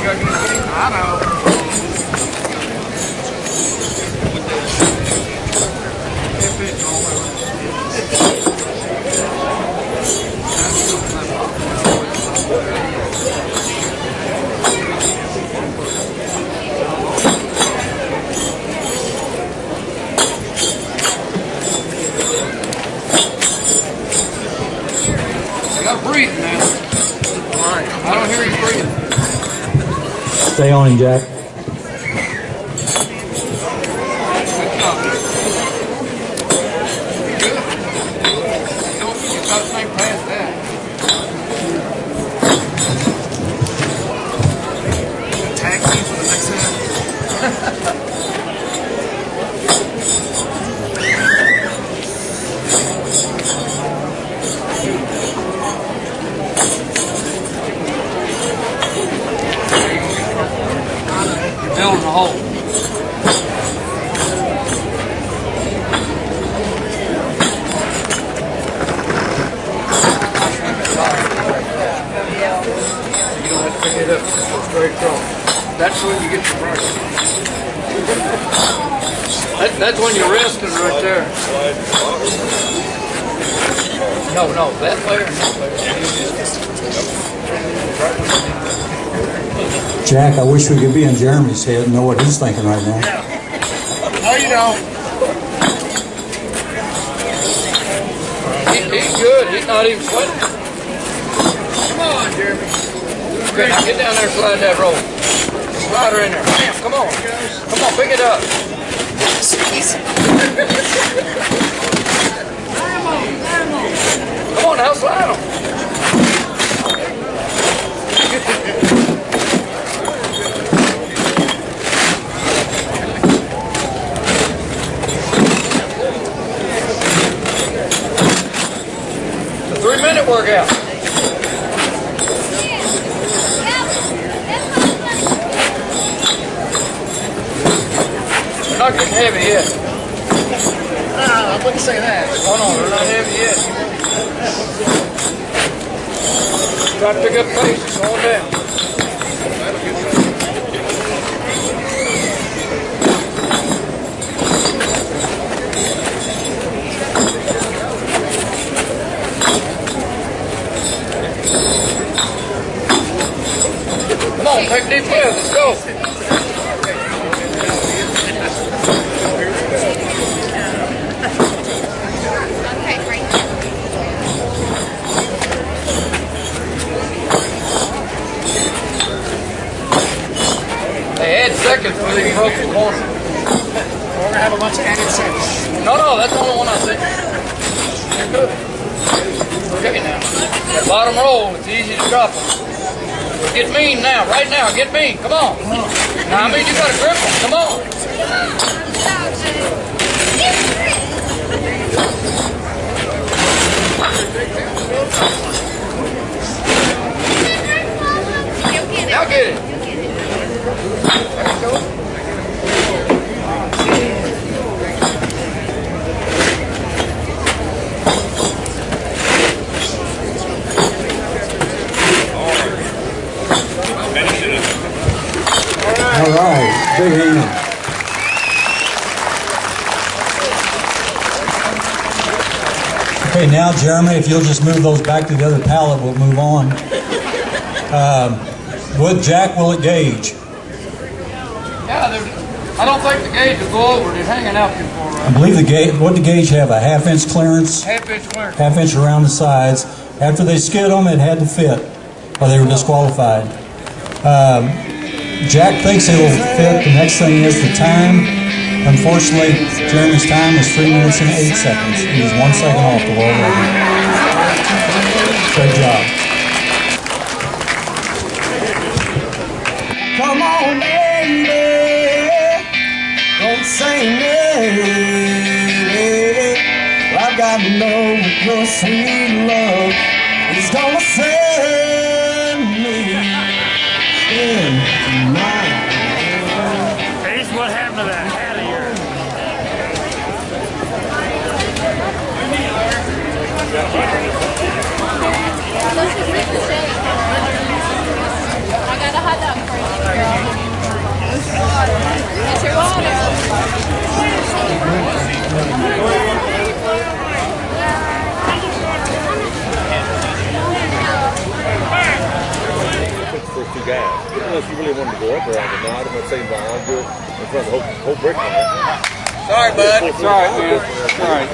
I know. Breathe now. I don't hear you breathing. Stay on him, Jack. Don't you got to think past that. Tag me for the next time. Filling the hole. You don't have to pick it up, just go straight across. That's when you get your brush. That's when you're resting right there. No, that layer and that layer. Jack, I wish we could be in Jeremy's head and know what he's thinking right now. No, you don't. He's good. He's not even sweating. Come on, Jeremy. Okay, now get down there and slide that roll. Slide her in there. Bam, come on. Come on, pick it up. Come on now, slide them. The 3-minute workout. They're not getting heavy yet. I wouldn't say that. Oh no, they're not heavy yet. Try to pick up pace, slow down. Come on, take a deep breath, let's go. They add seconds for these broken corners. We're going to have a bunch of added seconds. No, that's the only one I see. You're good. Okay now. That bottom roll, it's easy to drop them. Get mean now, right now, get mean. Come on. Now, I mean, you got to grip them. Come on. Now get it. All right, big hand. Okay, now Jeremy, if you'll just move those back to the other pallet, we'll move on. Jack, will it gauge? Yeah, I don't think the gauge will go over. It's hanging out too far. Right? I believe the gauge. What did the gauge have? A half-inch clearance. Half-inch clearance. Half-inch around the sides. After they skid them, it had to fit, or they were disqualified. Jack thinks it'll fit. The next thing is the time. Unfortunately, Jeremy's time is 3 minutes and 8 seconds. He was 1 second off the world record. Great job. Come on, baby, don't say me. Well, I've got to know what your sweet love is gonna send me in my. Here's what happened to that hat of yours. I got a hot dog for you. two guys. Unless you really wanted to go up there on the night, I'm not saying I'll do it in front of the whole brick plant. Sorry, bud. It's all right, man. It's all right.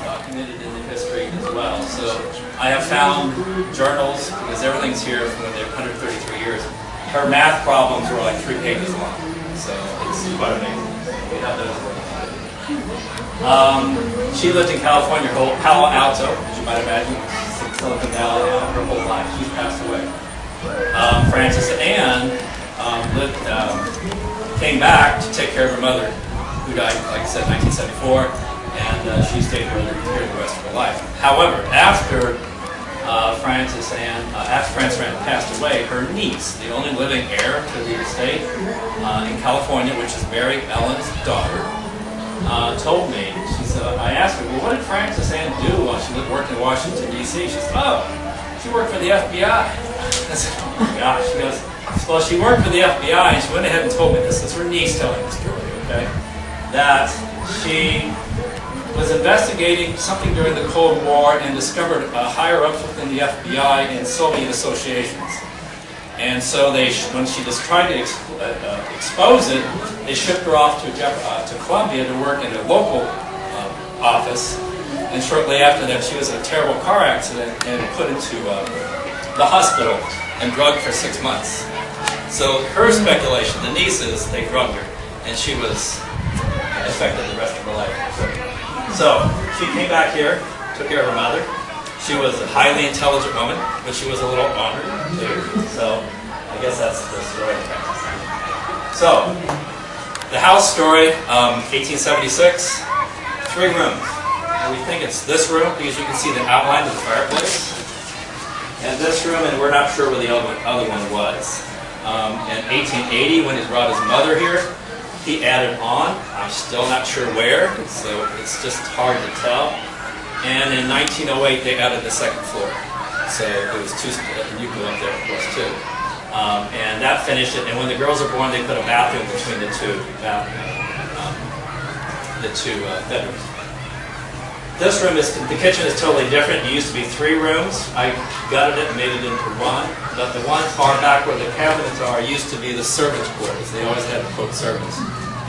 Documented in the history as well. So I have found journals, because everything's here from when they're 133 years. Her math problems were like 3 pages long, so it's quite amazing. We have those. She lived in California, Palo Alto, as you might imagine, Silicon Valley, her whole life. She's passed away. Frances Ann came back to take care of her mother, who died, like I said, in 1974, and she stayed here the rest of her life. However, after Frances Ann passed away, her niece, the only living heir to the estate in California, which is Mary Ellen's daughter, told me, she said, I asked her, well, what did Frances Ann do while she worked in Washington, D.C.? She said, oh, she worked for the FBI. I said, oh my gosh. She goes, well, she worked for the FBI, and she went ahead and told me this. It's her niece telling the story, okay? That she was investigating something during the Cold War and discovered higher-ups within the FBI and Soviet associations. And so when she just tried to expose it, they shipped her off to Columbia to work in a local office. And shortly after that, she was in a terrible car accident and put into the hospital and drugged for 6 months. So her speculation, the nieces, they drugged her, and she was affected the rest of her life. So she came back here, took care of her mother. She was a highly intelligent woman, but she was a little honored too. So I guess that's the story of Frances. So the house story, 1876, 3 rooms. And we think it's this room because you can see the outline of the fireplace. And this room, and we're not sure where the other one was. In 1880, when he brought his mother here, he added on. I'm still not sure where, so it's just hard to tell. And in 1908, they added the 2nd floor. So it was 2 split, and you can go up there, of course, too. And that finished it. And when the girls were born, they put a bathroom between the two bedrooms. This room the kitchen is totally different. It used to be 3 rooms. I gutted it and made it into 1. But the one far back where the cabinets are used to be the servants' quarters. They always had, quote, servants.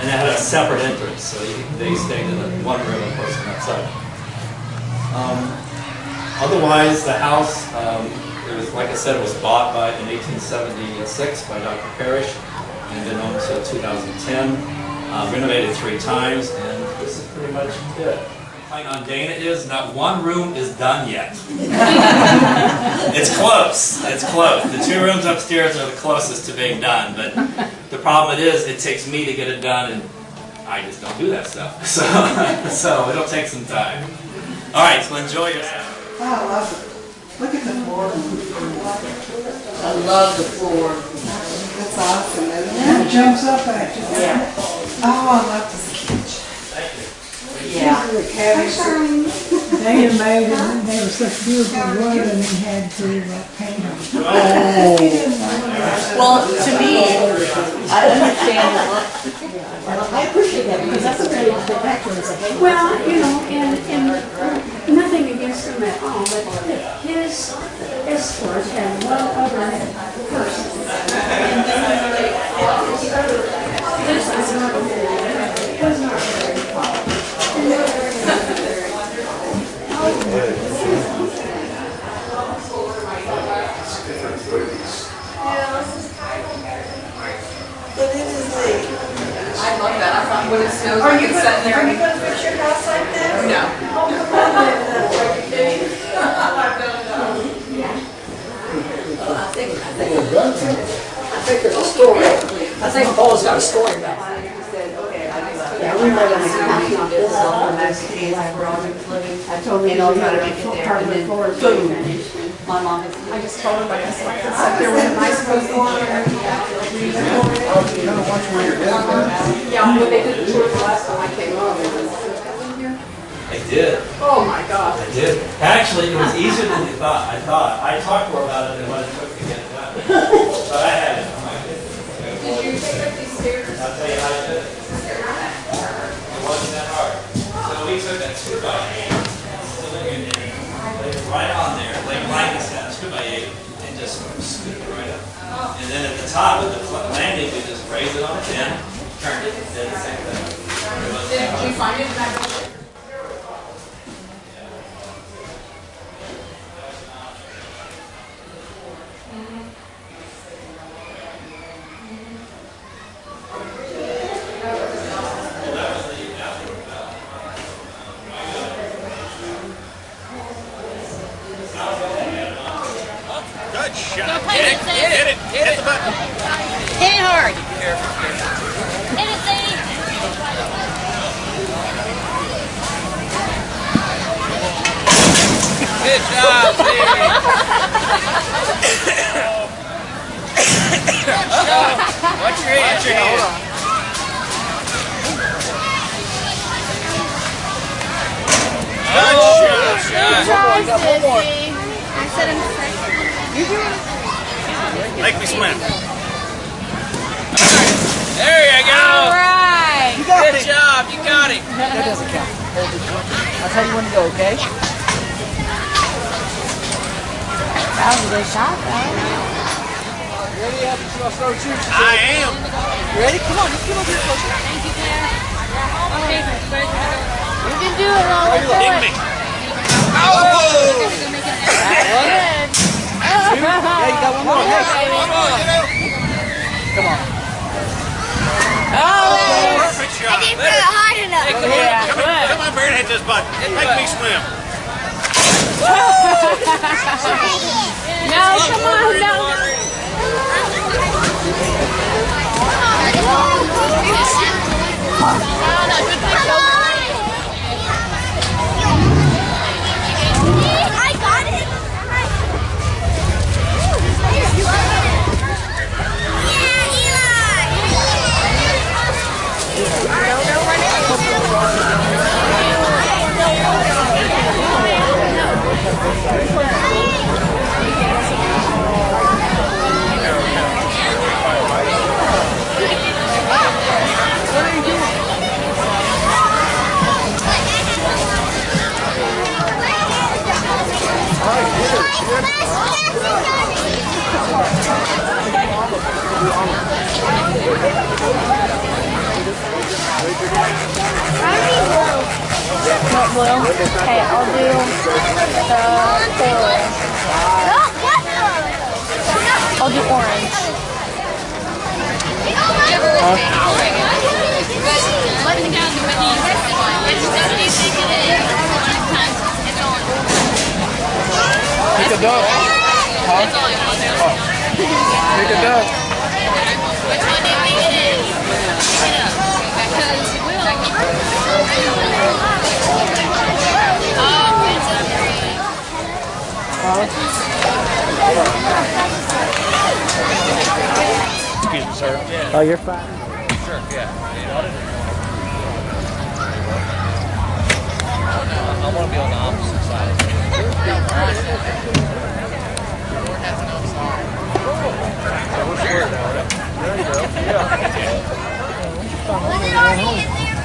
And they had a separate entrance, so they stayed in one room, of course, on that side. Otherwise, the house, it was, like I said, it was bought in 1876 by Dr. Parish and been owned until 2010. Renovated 3 times, and this is pretty much it. On Dana is not 1 room is done yet. It's close. It's close. The 2 rooms upstairs are the closest to being done, but the problem it takes me to get it done, and I just don't do that stuff. So it'll take some time. All right, so enjoy yourself. Oh, I love it. Look at the floor. I love the floor. That's awesome, isn't it? It jumps up at you. Yeah. Oh, I love this kitchen. Yeah. The cabinets. They made them. They were such beautiful wood, and they had to paint them. Well, to me, I understand that. I appreciate that because that's a way to get back to and say, hey. Well, you know, and nothing against him at all, but his escort had one other person. And this was not very popular. But it is neat. I love that. I thought when it snows, Are you can sit there. going to fix your house like this? No. I think there's a story. I think Paul's got a story about it. Yeah, we were going to knock on this off, and that's the last where I was living. I told him, I'll try to make it there, and then boom. My mom, I just told her, like, it's like there was a nice supposed to go on there. Yeah, when they did the tour the last time I came over, it was here. did. Oh my God. I did. Actually, it was easier than you thought. I talked to her about it and what it took to get it done. But I had it. I'm like, Did you take up these stairs? I'll tell you how I did it. It wasn't that hard. So we took that 2x8, laid it right on there, laid right this down, 2x8, and just scooted it right up. And then at the top of the landing, we just raised it on a pin, turned it, did the same thing. Did you find it in that building? Good shot. Hit it. Hit the button. Hit it hard. Careful. Hit it, Sadie. Good job, Sadie. Watch your hand. Hold on. Good shot. One more. I said I'm second. You do it. Make me swim. There you go. All right. Good job. You got it. That doesn't count. That's how you want to go, okay? That was a good shot, though. Ready? I am. You ready? Come on, just come over here closer. Thank you, Claire. You can do it, Lola. Dig me. Yeah, you got one more. Hey, come on. Perfect shot. I didn't put it hard enough. Hey, come on, Baird, hit this button. Make me swim. No, come on, no. I got it. Not blue. Okay, I'll do the four. I'll do orange. Pick a duck. Huh? Pick a duck. Which one do you think it is? Because Excuse me, sir. Yeah. Oh, you're fine. Sure, yeah. I want to be on the opposite side.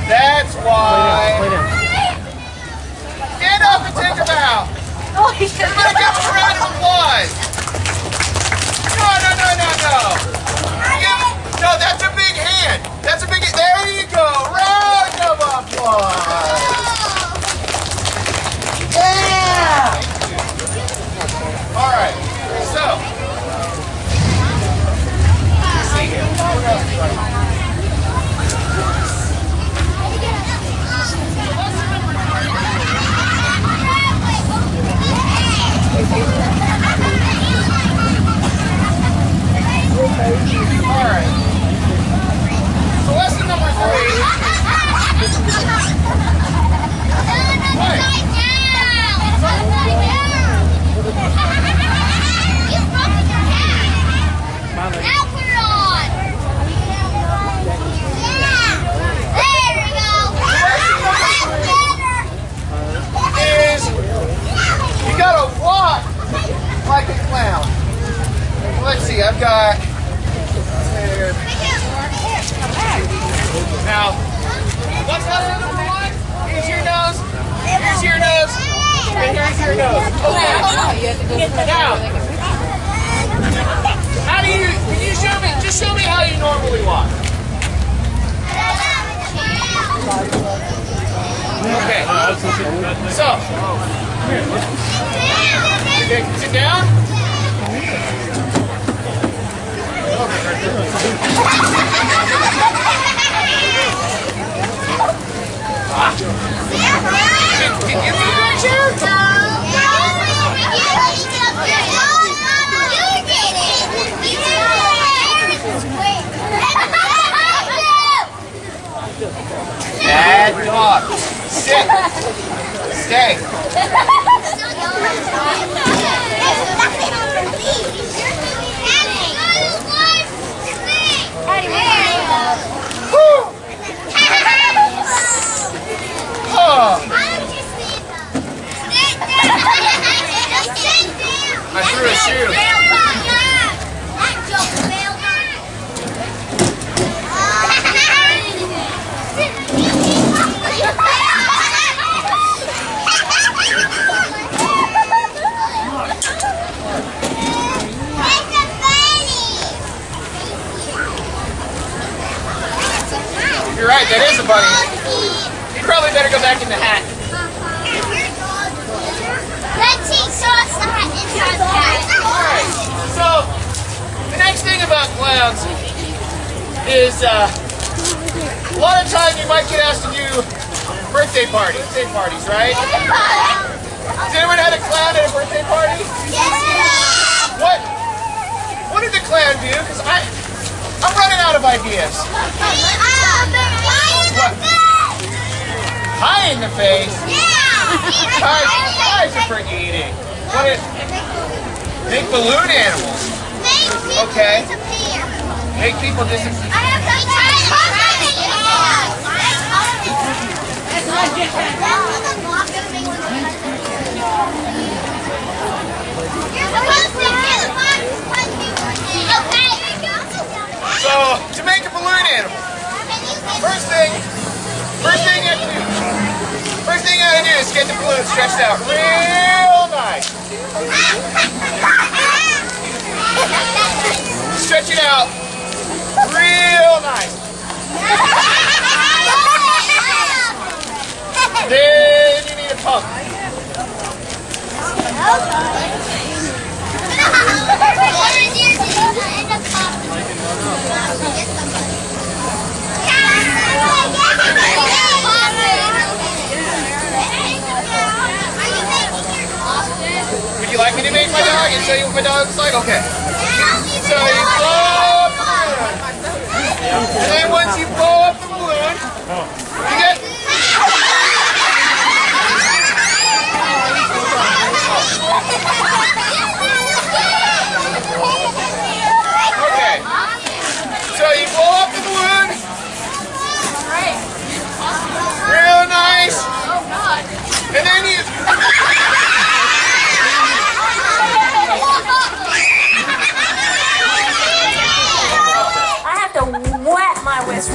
That's why. Get up and take a bow. Everybody give us a round of applause. No. No, that's a big hand. That's a big hand. There you go. Round of applause. Yeah. All right. So. See here. Alright. So lesson number 3. clown. Let's see, I've got there. Now, what's that other one? Here's your nose. Here's your nose. And here's your nose. Okay. Now, how do you? Can you show me? Just show me how you normally walk. Okay. So, sit down. Can you move that chair? Bad dog. Sit. Stay. I threw a shoe. You're right, that is a bunny. You probably better go back in the hat. Let's see, show us the hat inside the hat. Alright, so the next thing about clowns is a lot of times you might get asked to do birthday parties, right? Has anyone had a clown at a birthday party? Yes. What did the clown do? Because I'm running out of ideas. Pie in the face? Yeah! Pies are for eating. Make balloon animals. Okay. Make people disappear. So, to make a balloon animal, first thing you gotta do is get the balloon stretched out real nice. Stretch it out real nice. Then you need a pump. Would you like me to make my dog and show you what my dog looks like? Okay. So you blow up the balloon. And then once you blow up the balloon, you get... Okay. So you blow up the balloon. Real nice. And then you... I have to wet my wrist.